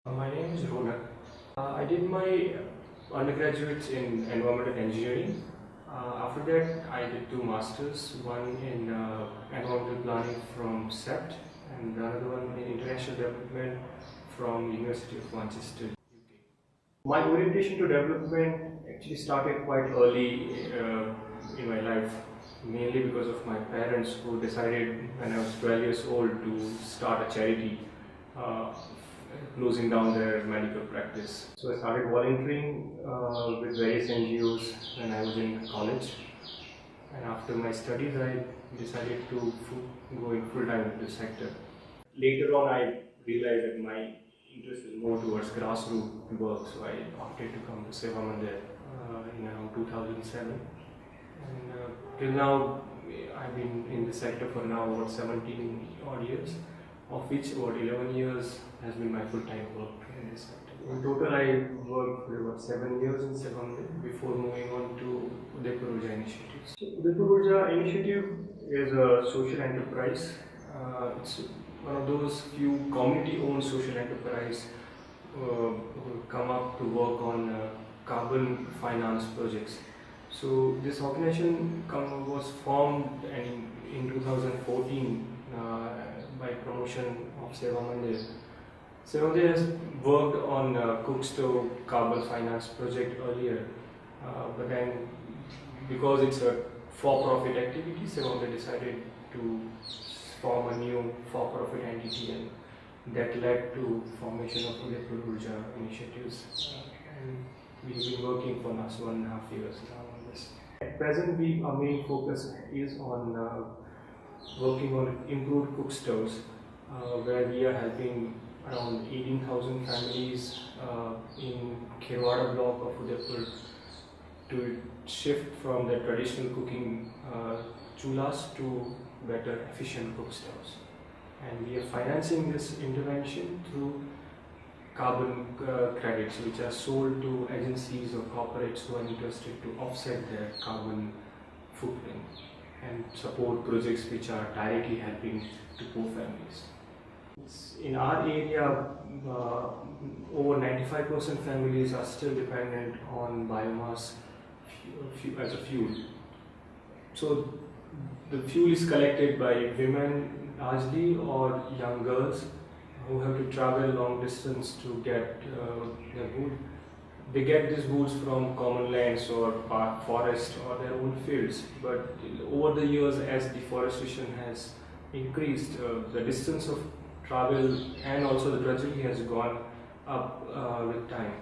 My name is Ronak. I did my undergraduate in environmental engineering. After that, I did two masters, one in environmental planning from CEPT and another one in international development from University of Manchester, UK. My orientation to development actually started quite early in my life, mainly because of my parents who decided when I was 12 years old to start a charity. Uh, Closing down their medical practice. So I started volunteering with various NGOs when I was in college. And after my studies, I decided to go in full time into the sector. Later on, I realized that my interest is more towards grassroots work, so I opted to come to Seva Mandir in around 2007. And till now, I've been in the sector for now about 17 odd years, of which about 11 years has been my full-time work in this sector. In total, I worked for about 7 years in Sevandir before moving on to Udaipur Urja Initiatives. So Udaipur Urja Initiative is a social enterprise. It's one of those few community-owned social enterprise who come up to work on carbon finance projects. So this organization was formed in 2014 by promotion of Seva Mandir. Seva Mandir has worked on Cookstow carbon finance project earlier, but then because it's a for-profit activity, Seva Mandir decided to form a new for-profit entity, and that led to formation of Udaipur Urja Initiatives. And we've been working for last 1.5 years now on this. At present, our main focus is on working on improved cook stoves, where we are helping around 18,000 families in Khirwada block of Udaipur to shift from the traditional cooking chulhas to better efficient cook stoves. And we are financing this intervention through carbon credits, which are sold to agencies or corporates who are interested to offset their carbon footprint and support projects which are directly helping to poor families. In our area, over 95% families are still dependent on biomass as a fuel. So the fuel is collected by women largely or young girls who have to travel long distance to get their wood. They get these woods from common lands or forest or their own fields. But over the years, as deforestation has increased, the distance of travel and also the drudgery has gone up with time.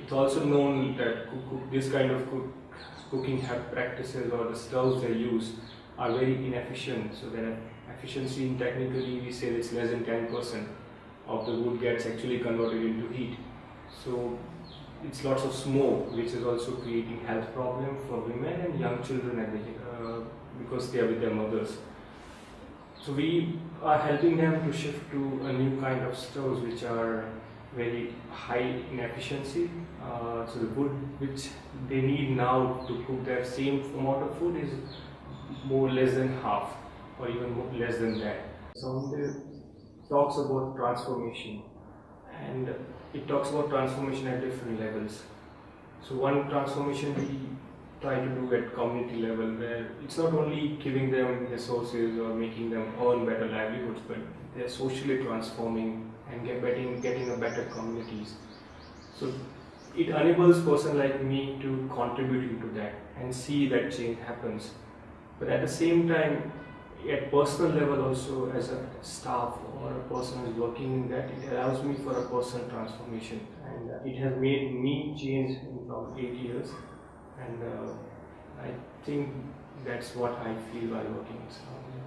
It's also known that this kind of cooking practices or the stoves they use are very inefficient. So their efficiency, technically we say it's less than 10% of the wood gets actually converted into heat. So it's lots of smoke, which is also creating health problem for women and young children because they are with their mothers. So we are helping them to shift to a new kind of stoves which are very high in efficiency. So the wood which they need now to cook their same amount of food is more less than half or even less than that. Someday talks about transformation, and it talks about transformation at different levels. So one transformation we try to do at community level, where it's not only giving them resources or making them earn better livelihoods, but they're socially transforming and getting a better communities. So it enables person like me to contribute into that and see that change happens. But at the same time, at personal level also, as a staff or a person who is working in that, it allows me for a personal transformation, and it has made me change in about 8 years, and I think that's what I feel while working in Saudi.